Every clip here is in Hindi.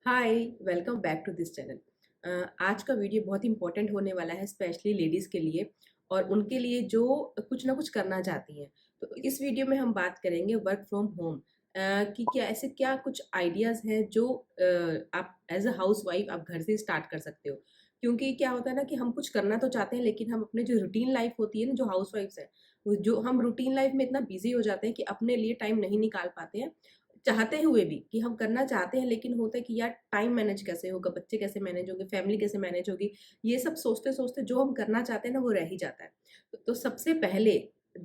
Hi, welcome back to this channel. आज का वीडियो बहुत इंपॉर्टेंट होने वाला है स्पेशली लेडीज़ के लिए और उनके लिए जो कुछ ना कुछ करना चाहती हैं। तो इस वीडियो में हम बात करेंगे वर्क फ्रॉम होम कि क्या ऐसे क्या कुछ आइडियाज़ हैं जो आप एज अ हाउस वाइफ आप घर से स्टार्ट कर सकते हो। क्योंकि क्या होता है ना कि हम कुछ करना तो चाहते हैं लेकिन हम अपने जो रूटीन लाइफ होती है ना, जो हाउस वाइफ्स हैं, वो जो हम रूटीन लाइफ में इतना बिजी हो जाते हैं कि अपने लिए टाइम नहीं निकाल पाते हैं, चाहते हुए भी कि हम करना चाहते हैं, लेकिन होता है कि यार टाइम मैनेज कैसे होगा, बच्चे कैसे मैनेज होंगे, फैमिली कैसे मैनेज होगी, ये सब सोचते-सोचते जो हम करना चाहते हैं ना वो रह ही जाता है। तो सबसे पहले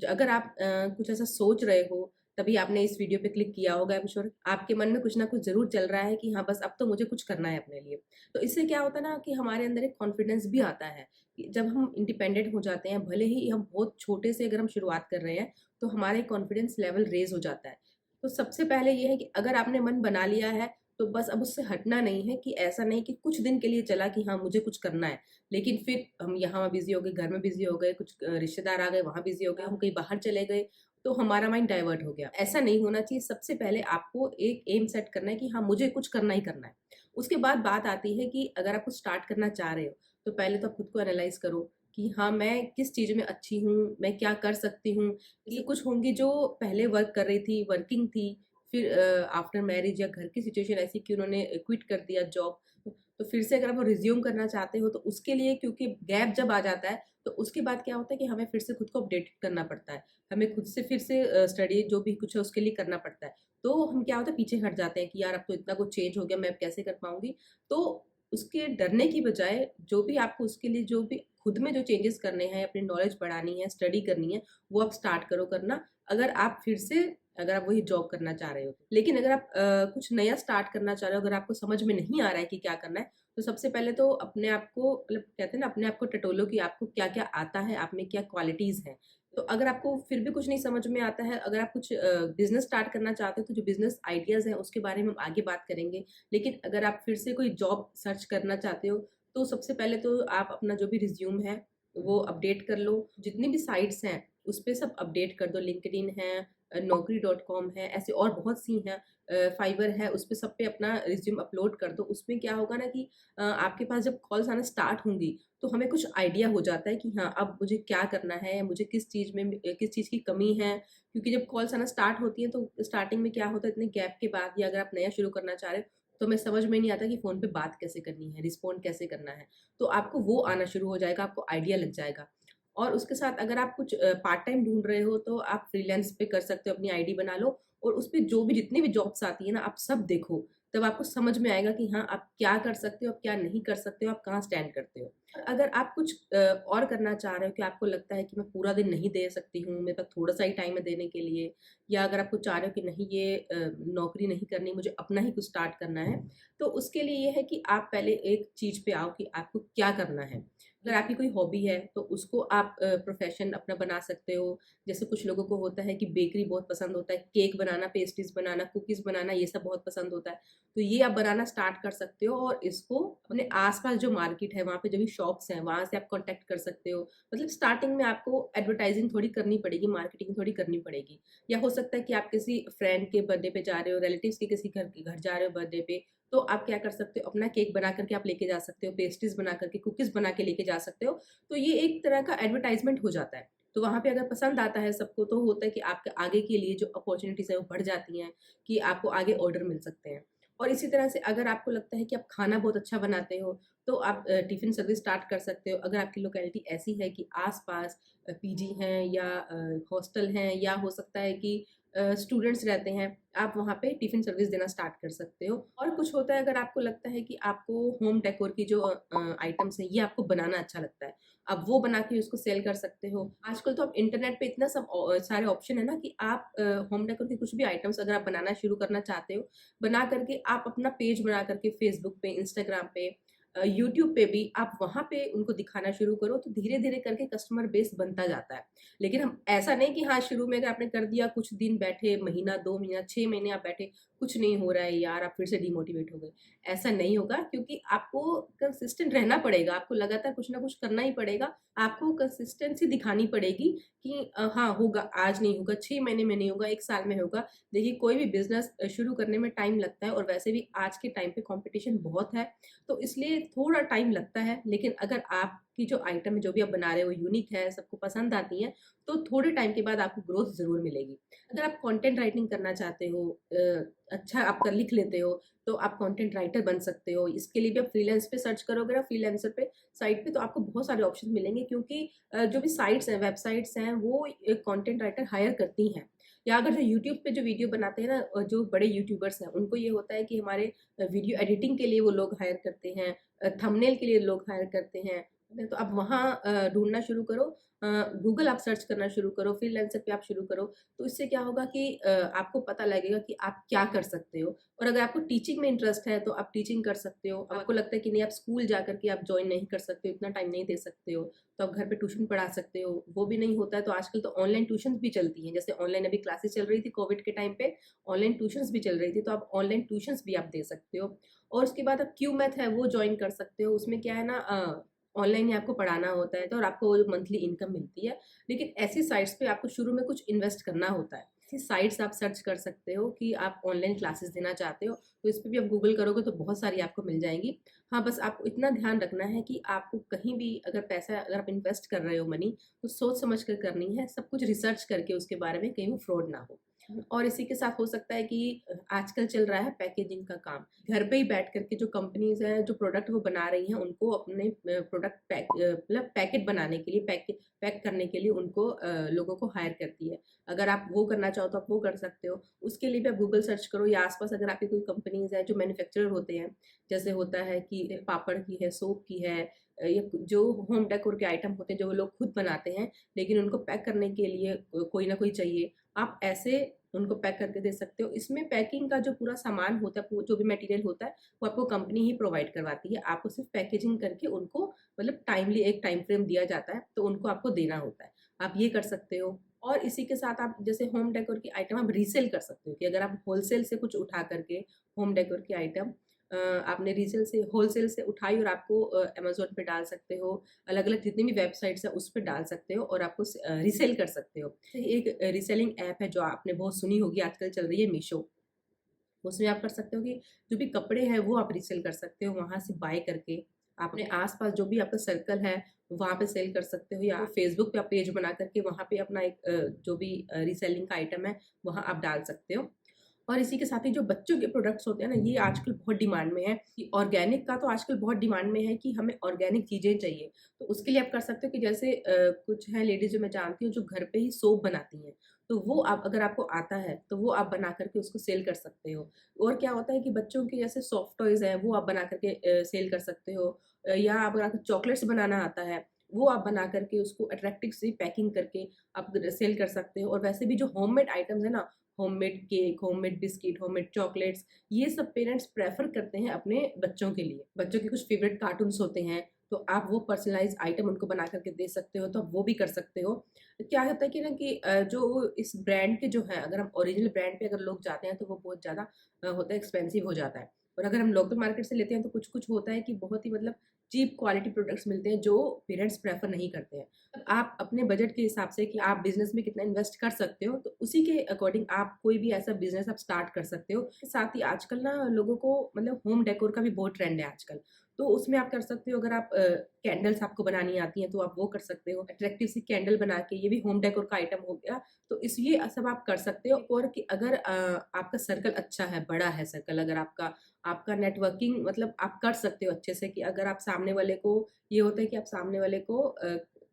अगर आप कुछ ऐसा सोच रहे हो, तभी आपने इस वीडियो पे क्लिक किया होगा। आई एम श्योर आपके मन में कुछ ना कुछ ज़रूर चल रहा है कि हाँ, बस अब तो मुझे कुछ करना है अपने लिए। तो इससे क्या होता है ना कि हमारे अंदर एक कॉन्फिडेंस भी आता है कि जब हम इंडिपेंडेंट हो जाते हैं, भले ही हम बहुत छोटे से अगर हम शुरुआत कर रहे हैं, तो हमारे कॉन्फिडेंस लेवल रेज़ हो जाता है। तो सबसे पहले ये है कि अगर आपने मन बना लिया है, तो बस अब उससे हटना नहीं है कि ऐसा नहीं कि कुछ दिन के लिए चला कि हाँ, मुझे कुछ करना है। लेकिन फिर हम यहाँ बिज़ी हो गए, घर में बिज़ी हो गए, कुछ रिश्तेदार आ गए, वहाँ बिज़ी हो गए, हम कहीं बाहर चले गए, तो हमारा माइंड डाइवर्ट हो गया। ऐसा नहीं होना चाहिए। सबसे पहले आपको एक एम सेट करना है कि हाँ, मुझे कुछ करना ही करना है। उसके बाद बात आती है कि अगर आप कुछ स्टार्ट करना चाह रहे हो, तो पहले तो आप खुद को एनालाइज़ करो कि हाँ, मैं किस चीज़ में अच्छी हूँ, मैं क्या कर सकती हूँ। जैसे कुछ होंगी जो पहले वर्क कर रही थी, वर्किंग थी, फिर आफ्टर मैरिज या घर की सिचुएशन ऐसी कि उन्होंने क्विट कर दिया जॉब। तो फिर से अगर आप वो रिज़्यूम करना चाहते हो तो उसके लिए क्योंकि गैप जब आ जाता है, तो उसके बाद क्या होता है कि हमें फिर से खुद को अपडेटेड करना पड़ता है। हमें खुद से फिर से स्टडी जो भी कुछ है उसके लिए करना पड़ता है। तो हम क्या होता है पीछे हट जाते हैं कि यार अब तो इतना कुछ चेंज हो गया, मैं अब कैसे कर पाऊँगी? तो उसके डरने की बजाय जो भी आपको उसके लिए जो भी खुद में जो चेंजेस करने हैं, अपनी नॉलेज बढ़ानी है, स्टडी करनी है, वो आप स्टार्ट करो करना। अगर आप फिर से अगर आप वही जॉब करना चाह रहे हो तो। लेकिन अगर आप कुछ नया स्टार्ट करना चाह रहे हो, अगर आपको समझ में नहीं आ रहा है कि क्या करना है, तो सबसे पहले तो अपने आप को मतलब कहते हैं ना अपने आप को टटोलो कि आपको क्या-क्या आता है, आप में क्या क्वालिटीज़ हैं। तो अगर आपको फिर भी कुछ नहीं समझ में आता है, अगर आप कुछ बिज़नेस स्टार्ट करना चाहते हो, तो जो बिज़नेस आइडियाज़ हैं उसके बारे में हम आगे बात करेंगे। लेकिन अगर आप फिर से कोई जॉब सर्च करना चाहते हो, तो सबसे पहले तो आप अपना जो भी रिज़्यूम है, वो अपडेट कर लो। जितनी भी साइट्स हैं, उस पे सब अपडेट कर दो। लिंक्डइन है, naukri.com है, ऐसे और बहुत सी हैं, फाइवर है, उस पे सब पे अपना रिज़्यूम अपलोड कर दो। उसमें क्या होगा ना कि आपके पास जब कॉल्स आना स्टार्ट होंगी, तो हमें कुछ आइडिया हो जाता है कि हाँ, अब मुझे क्या करना है, मुझे किस चीज़ में किस चीज़ की कमी है। क्योंकि जब कॉल्स आना स्टार्ट होती हैं, तो स्टार्टिंग में क्या होता है इतने गैप के बाद या अगर आप नया शुरू करना चाह रहे हो, तो हमें समझ में नहीं आता कि फ़ोन पे बात कैसे करनी है, रिस्पॉन्ड कैसे करना है। तो आपको वो आना शुरू हो जाएगा, आपको आइडिया लग जाएगा। और उसके साथ अगर आप कुछ पार्ट टाइम ढूँढ रहे हो तो आप फ्रीलांस पे कर सकते हो, अपनी आईडी बना लो और उसपे जो भी जितनी भी जॉब्स आती है ना आप सब देखो। तब आपको समझ में आएगा कि हाँ, आप क्या कर सकते हो, आप क्या नहीं कर सकते हो, आप कहाँ स्टैंड करते हो। और अगर आप कुछ और करना चाह रहे हो कि आपको लगता है कि मैं पूरा दिन नहीं दे सकती हूँ, मेरे पास थोड़ा-सा ही टाइम है देने के लिए, या अगर आपको चाह रहे हो कि नहीं ये नौकरी नहीं करनी, मुझे अपना ही कुछ स्टार्ट करना है, तो उसके लिए ये है कि आप पहले एक चीज़ पे आओ कि आपको क्या करना है। अगर आपकी कोई हॉबी है तो उसको आप प्रोफ़ेशन अपना बना सकते हो। जैसे कुछ लोगों को होता है कि बेकरी बहुत पसंद होता है, केक बनाना, पेस्ट्रीज़ बनाना, कुकीज़ बनाना ये सब बहुत पसंद होता है। तो ये आप बनाना स्टार्ट कर सकते हो और इसको अपने आस-पास जो मार्केट है, वहाँ पे जो भी शॉप्स हैं, वहाँ से आप कॉन्टैक्ट कर सकते हो। मतलब स्टार्टिंग में आपको एडवर्टाइज़िंग थोड़ी करनी पड़ेगी, मार्केटिंग थोड़ी करनी पड़ेगी। या हो सकता है कि आप किसी फ्रेंड के बर्थडे पे जा रहे हो, रिलेटिव्स के किसी घर जा रहे हो बर्थडे पे, तो आप क्या कर सकते हो, अपना केक बना कर के आप लेके जा सकते हो, पेस्ट्रीज़ बना कर के, कुकीज़ बना के लेके जा सकते हो। तो ये एक तरह का एडवर्टाइज़मेंट हो जाता है। तो वहाँ पे अगर पसंद आता है सबको, तो होता है कि आपके आगे के लिए जो अपॉर्च्युनिटीज़ हैं वो बढ़ जाती हैं कि आपको आगे ऑर्डर मिल सकते हैं। और इसी तरह से अगर आपको लगता है कि आप खाना बहुत अच्छा बनाते हो, तो आप टिफ़िन सर्विस स्टार्ट कर सकते हो। अगर आपकी लोकेलिटी ऐसी है कि आस-पास पीजी हैं या हॉस्टल हैं या हो सकता है कि स्टूडेंट्स रहते हैं, आप वहाँ पे टिफ़िन सर्विस देना स्टार्ट कर सकते हो। और कुछ होता है अगर आपको लगता है कि आपको होम डेकोर की जो आइटम्स हैं, ये आपको बनाना अच्छा लगता है। आप वो बना के उसको सेल कर सकते हो। आजकल तो आप इंटरनेट पे इतना सब सारे ऑप्शन है ना कि आप होम डेकोर के कुछ भी आइटम्स अगर आप बनाना शुरू करना चाहते हो, बना करके आप अपना पेज बना करके फ़ेसबुक पे, इंस्टाग्राम पे यूट्यूब पे भी आप वहाँ पे उनको दिखाना शुरू करो, तो धीरे-धीरे करके कस्टमर बेस बनता जाता है। लेकिन हम ऐसा नहीं कि हाँ, शुरू में अगर आपने कर दिया, कुछ दिन बैठे, महीना, 2 महीना, 6 महीने आप बैठे, कुछ नहीं हो रहा है यार, आप फिर से डिमोटिवेट हो गए। ऐसा नहीं होगा, क्योंकि आपको कंसिस्टेंट रहना पड़ेगा, आपको लगातार कुछ ना कुछ करना ही पड़ेगा। आपको कंसिस्टेंसी दिखानी पड़ेगी कि हाँ, होगा, आज नहीं होगा, 6 महीने में नहीं होगा, 1 साल में होगा। देखिए, कोई भी बिज़नेस शुरू करने में टाइम लगता है, और वैसे भी आज के टाइम पे कॉम्पिटिशन बहुत है, तो इसलिए थोड़ा टाइम लगता है। लेकिन अगर आपकी जो आइटम है, जो भी आप बना रहे हो, यूनिक है, सबको पसंद आती है, तो थोड़े टाइम के बाद आपको ग्रोथ ज़रूर मिलेगी। अगर आप कंटेंट राइटिंग करना चाहते हो, अच्छा आपका लिख लेते हो, तो आप कंटेंट राइटर बन सकते हो। इसके लिए भी आप फ्रीलांस पे सर्च करोगे ना, फ्रीलांसर पे साइट पे, तो आपको बहुत सारे ऑप्शन मिलेंगे, क्योंकि जो भी साइट्स हैं, वेबसाइट्स हैं, वो कंटेंट राइटर हायर करती हैं। या अगर जो यूट्यूब पे जो वीडियो बनाते हैं ना, जो बड़े यूट्यूबर्स हैं, उनको ये होता है कि हमारे वीडियो एडिटिंग के लिए वो लोग हायर करते हैं, थंबनेल के लिए लोग हायर करते हैं। तो आप वहाँ ढूँढना शुरू करो, गूगल आप सर्च करना शुरू करो, फ्रीलांसर पे आप शुरू करो। तो इससे क्या होगा कि आपको पता लगेगा कि आप क्या कर सकते हो। और अगर आपको टीचिंग में इंटरेस्ट है, तो आप टीचिंग कर सकते हो। अब आपको लगता है कि नहीं, आप स्कूल जा कर के आप जॉइन नहीं कर सकते हो, इतना टाइम नहीं दे सकते हो, तो आप घर पे ट्यूशन पढ़ा सकते हो। वो भी नहीं होता है, तो आजकल तो ऑनलाइन ट्यूशन्स भी चलती हैं। जैसे ऑनलाइन अभी क्लासेस चल रही थी कोविड के टाइम पे, ऑनलाइन ट्यूशन्स भी चल रही थी, तो आप ऑनलाइन ट्यूशन्स भी आप दे सकते हो। और उसके बाद आप क्यू मैथ है, वो जॉइन कर सकते हो। उसमें क्या है ना, ऑनलाइन ही आपको पढ़ाना होता है, तो और आपको वो मंथली इनकम मिलती है। लेकिन ऐसी साइट्स पे आपको शुरू में कुछ इन्वेस्ट करना होता है। ऐसी साइट्स आप सर्च कर सकते हो कि आप ऑनलाइन क्लासेस देना चाहते हो, तो इस पे भी आप गूगल करोगे तो बहुत सारी आपको मिल जाएँगी। हाँ, बस आपको इतना ध्यान रखना है कि आपको कहीं भी अगर पैसा अगर आप इन्वेस्ट कर रहे हो मनी, तो सोच समझ कर करनी है, सब कुछ रिसर्च करके उसके बारे में, कहीं वो फ्रॉड ना हो। और इसी के साथ हो सकता है कि आजकल चल रहा है पैकेजिंग का काम। घर पे ही बैठ कर के जो कंपनीज़ हैं, जो प्रोडक्ट वो बना रही हैं, उनको अपने प्रोडक्ट मतलब पैकेट बनाने के लिए, पैक करने के लिए उनको लोगों को हायर करती है। अगर आप वो करना चाहो तो आप वो कर सकते हो। उसके लिए भी आप गूगल सर्च करो, या आस-पास अगर आपकी कोई कंपनीज़ हैं जो मैन्युफैक्चरर होते हैं, जैसे होता है कि पापड़ की है, सोप की है, या जो होम डेकोर के आइटम होते हैं जो वो लोग खुद बनाते हैं, लेकिन उनको पैक करने के लिए कोई ना कोई चाहिए। आप ऐसे उनको पैक करके दे सकते हो। इसमें पैकिंग का जो पूरा सामान होता है, जो भी मटेरियल होता है, वो आपको कंपनी ही प्रोवाइड करवाती है। आपको सिर्फ पैकेजिंग करके उनको मतलब टाइमली एक टाइम फ्रेम दिया जाता है, तो उनको आपको देना होता है। आप ये कर सकते हो। और इसी के साथ आप जैसे होम डेकोर की आइटम आप रीसेल कर सकते हो, कि अगर आप होलसेल से कुछ उठा करके होम डेकोर की आइटम आपने रीसेल से होलसेल से उठाई, और आपको अमेज़न पे डाल सकते हो, अलग-अलग जितनी भी वेबसाइट्स हैं उस पे डाल सकते हो, और आपको रीसेल कर सकते हो। एक रीसेलिंग ऐप है जो आपने बहुत सुनी होगी, आजकल चल रही है, मीशो। उसमें आप कर सकते हो कि जो भी कपड़े हैं वो आप रीसेल कर सकते हो, वहाँ से बाय करके। आप अपने आस-पास जो भी आपका सर्कल है, वहाँ पे सेल कर सकते हो, या फेसबुक पे आप पेज बना करके वहाँ पे अपना एक जो भी रीसेलिंग का आइटम है, वहाँ आप डाल सकते हो। और इसी के साथ ही जो बच्चों के प्रोडक्ट्स होते हैं ना, ये आजकल बहुत डिमांड में है, कि ऑर्गेनिक का तो आजकल बहुत डिमांड में है कि हमें ऑर्गेनिक चीज़ें चाहिए। तो उसके लिए आप कर सकते हो कि जैसे कुछ हैं लेडीज़ जो मैं जानती हूँ, जो घर पे ही सोप बनाती हैं। तो वो आप अगर आपको आता है, तो वो आप बना कर के उसको सेल कर सकते हो। और क्या होता है कि बच्चों के जैसे सॉफ्ट टॉयज़ हैं, वो आप बना कर के सेल कर सकते हो। या अगर आपको चॉकलेट्स बनाना आता है, वो आप बना कर के उसको अट्रैक्टिव सी पैकिंग करके आप सेल कर सकते हो। और वैसे भी जो होममेड आइटम्स हैं ना, homemade cake, homemade biscuit, homemade chocolates, ये सब पेरेंट्स प्रेफ़र करते हैं अपने बच्चों के लिए। बच्चों के कुछ फ़ेवरेट कार्टून्स होते हैं, तो आप वो पर्सनलाइज़्ड आइटम उनको बना कर के दे सकते हो, तो आप वो भी कर सकते हो। क्या होता है कि ना कि जो इस ब्रांड के जो हैं, अगर हम ओरिजिनल ब्रांड पे अगर लोग जाते हैं, तो वो बहुत ज़्यादा होता है, एक्सपेंसिव हो जाता है। और अगर हम लोकल मार्केट से लेते हैं, तो कुछ-कुछ होता है कि बहुत ही मतलब चीप क्वालिटी प्रोडक्ट्स मिलते हैं, जो पेरेंट्स प्रेफ़र नहीं करते हैं। आप अपने बजट के हिसाब से कि आप बिज़नेस में कितना इन्वेस्ट कर सकते हो, तो उसी के अकॉर्डिंग आप कोई भी ऐसा बिज़नेस आप स्टार्ट कर सकते हो। साथ ही आजकल ना लोगों को मतलब होम डेकोर का भी बहुत ट्रेंड है आजकल। तो उसमें आप कर सकते हो, अगर आप कैंडल्स आपको बनानी आती हैं, तो आप वो कर सकते हो। अट्रैक्टिव सी कैंडल बना के, ये भी होम डेकोर का आइटम हो गया। तो इस ये सब आप कर सकते हो। और कि अगर आपका सर्कल अच्छा है, बड़ा है सर्कल, अगर आपका आपका नेटवर्किंग मतलब आप कर सकते हो अच्छे से, कि अगर आप सामने वाले को ये होता है कि आप सामने वाले को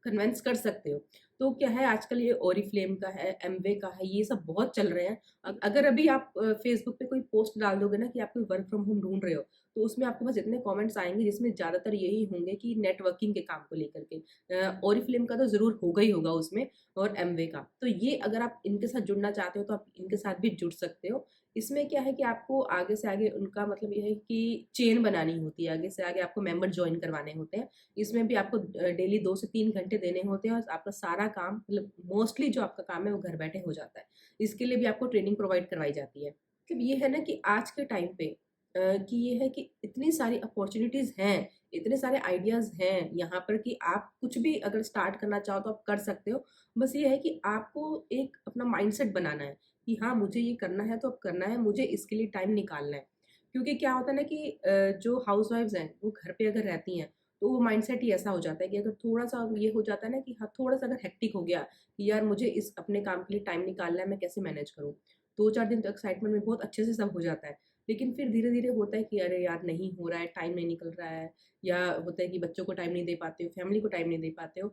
कन्विंस कर सकते हो। तो क्या है, आजकल ये ओरिफ्लेम का है, एमवे का है, ये सब बहुत चल रहे हैं। अगर अभी आप फेसबुक पे कोई पोस्ट डाल दोगे ना कि आप कोई वर्क फ्रॉम होम ढूँढ रहे हो, तो उसमें आपके पास इतने कमेंट्स आएँगे, जिसमें ज़्यादातर यही होंगे कि नेटवर्किंग के काम को लेकर के। ओरिफ्लेम का तो ज़रूर होगा ही होगा उसमें, और एमवे का। तो ये अगर आप इनके साथ जुड़ना चाहते हो, तो आप इनके साथ भी जुड़ सकते हो। इसमें क्या है कि आपको आगे से आगे उनका मतलब ये है कि चेन बनानी होती है, आगे से आगे आपको मेंबर ज्वाइन करवाने होते हैं। इसमें भी आपको डेली 2 से 3 घंटे देने होते हैं और आपका सारा काम मतलब मोस्टली जो आपका काम है वो घर बैठे हो जाता है। इसके लिए भी आपको ट्रेनिंग प्रोवाइड करवाई जाती है। मतलब ये है ना कि आज के टाइम पे कि ये है कि इतनी सारी अपॉर्च्युनिटीज़ हैं, इतने सारे आइडियाज़ हैं यहाँ पर कि आप कुछ भी अगर स्टार्ट करना चाहो तो आप कर सकते हो। बस ये है कि आपको एक अपना माइंडसेट बनाना है कि हाँ, मुझे ये करना है तो अब करना है, मुझे इसके लिए टाइम निकालना है। क्योंकि क्या होता है ना कि जो हाउसवाइफ्स हैं, वो घर पे अगर रहती हैं, तो वो माइंडसेट ही ऐसा हो जाता है कि अगर थोड़ा-सा ये हो जाता है ना कि हाँ, थोड़ा-सा अगर हेक्टिक हो गया कि यार मुझे इस अपने काम के लिए टाइम निकालना है, मैं कैसे मैनेज करूँ? 2-4 दिन तो एक्साइटमेंट में बहुत अच्छे से सब हो जाता है। लेकिन फिर धीरे-धीरे होता है कि अरे यार नहीं हो रहा है, टाइम नहीं निकल रहा है या होता है कि बच्चों को टाइम नहीं दे पाते हो, फैमिली को टाइम नहीं दे पाते हो।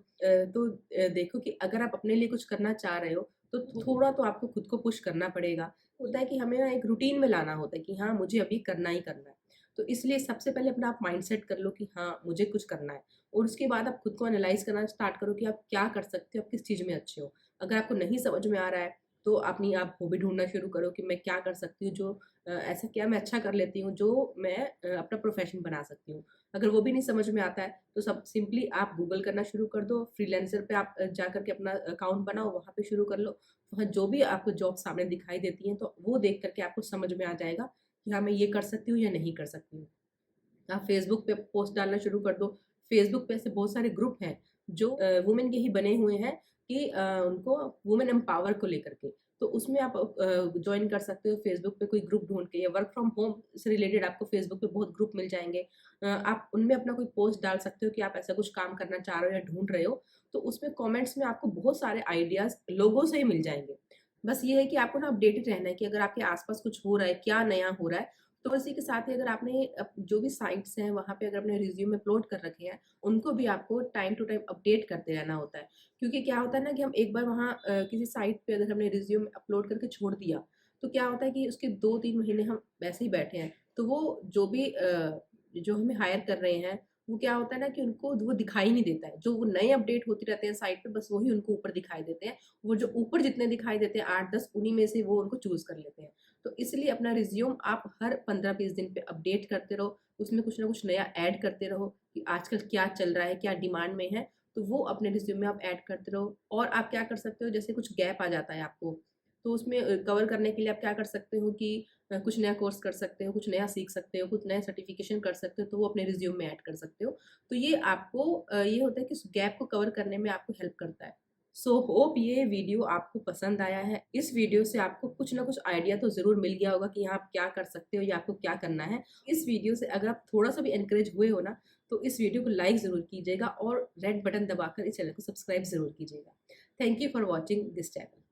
देखो कि अगर आप अपने लिए कुछ करना चाह रहे हो, तो थोड़ा तो आपको खुद को पुश करना पड़ेगा। होता है कि हमें ना एक रूटीन में लाना होता है कि हाँ, मुझे अभी करना ही करना है। तो इसलिए सबसे पहले अपना आप माइंडसेट कर लो कि हाँ, मुझे कुछ करना है और उसके बाद आप खुद को एनालाइज़ करना स्टार्ट करो कि आप क्या कर सकते हो, आप किस चीज़ में अच्छे हो। अगर आपको नहीं समझ में आ रहा है, तो अपनी आप हॉबी ढूँढना शुरू करो कि मैं क्या कर सकती हूँ जो ऐसा क्या मैं अच्छा कर लेती हूँ जो मैं अपना प्रोफ़ेशन बना सकती हूँ। अगर वो भी नहीं समझ में आता है, तो सब सिंपली आप गूगल करना शुरू कर दो, फ्रीलांसर पे आप जा कर के अपना अकाउंट बनाओ, वहाँ पे शुरू कर लो। वहाँ जो भी आपको जॉब सामने दिखाई देती हैं, तो वो देख कर के आपको समझ में आ जाएगा कि हाँ, मैं ये कर सकती हूँ या नहीं कर सकती हूँ। आप फेसबुक पे पोस्ट डालना शुरू कर दो। फेसबुक पे ऐसे बहुत सारे ग्रुप हैं जो वुमेन के ही बने हुए हैं कि उनको वुमेन एम्पावर को लेकर के। तो उसमें आप जॉइन कर सकते हो फेसबुक पे कोई ग्रुप ढूँढ के या वर्क फ्रॉम होम से रिलेटेड आपको फेसबुक पे बहुत ग्रुप मिल जाएँगे। आप उनमें अपना कोई पोस्ट डाल सकते हो कि आप ऐसा कुछ काम करना चाह रहे हो या ढूँढ रहे हो, तो उसमें कमेंट्स में आपको बहुत सारे आइडियाज़ लोगों से ही मिल जाएँगे। बस ये है कि आपको ना अपडेटेड रहना है कि अगर आपके आस-पास कुछ हो रहा है, क्या नया हो रहा है, तो इसी के साथ ही अगर आपने जो भी साइट्स हैं वहाँ पे अगर अपने रिज्यूम अपलोड कर रखे हैं, उनको भी आपको टाइम टू टाइम अपडेट करते रहना होता है। क्योंकि क्या होता है ना कि हम एक बार वहाँ किसी साइट पे अगर हमने रिज्यूम अपलोड करके छोड़ दिया, तो क्या होता है कि उसके 2-3 महीने हम वैसे ही बैठे हैं, तो वो जो भी जो हमें हायर कर रहे हैं, वो क्या होता है ना कि उनको वो दिखाई नहीं देता है। जो वो नए अपडेट होते रहते हैं साइट पे बस वही उनको ऊपर दिखाई देते हैं। वो जो ऊपर जितने दिखाई देते हैं 8-10 उन्हीं में से वो उनको चूज़ कर लेते हैं। तो इसलिए अपना रिज्यूम आप हर 15-20 दिन पे अपडेट करते रहो, उसमें कुछ ना कुछ नया ऐड करते रहो कि आजकल क्या चल रहा है, क्या डिमांड में है, तो वो अपने रिज्यूम में आप ऐड करते रहो। और आप क्या कर सकते हो जैसे कुछ गैप आ जाता है आपको, तो उसमें कवर करने के लिए आप क्या कर सकते हो कि कुछ नया कोर्स कर सकते हो, कुछ नया सीख सकते हो, कुछ नया सर्टिफिकेशन कर सकते हो, तो वो अपने रिज्यूम में ऐड कर सकते हो। तो ये आपको ये होता है कि उस गैप को कवर करने में आपको हेल्प करता है। सो होप ये वीडियो आपको पसंद आया है। इस वीडियो से आपको कुछ ना कुछ आइडिया तो ज़रूर मिल गया होगा कि हाँ, आप क्या कर सकते हो या आपको क्या करना है। इस वीडियो से अगर आप थोड़ा-सा भी एनकरेज हुए हो ना, तो इस वीडियो को लाइक ज़रूर कीजिएगा और रेड बटन दबाकर इस चैनल को सब्सक्राइब ज़रूर कीजिएगा। Thank you for watching this channel.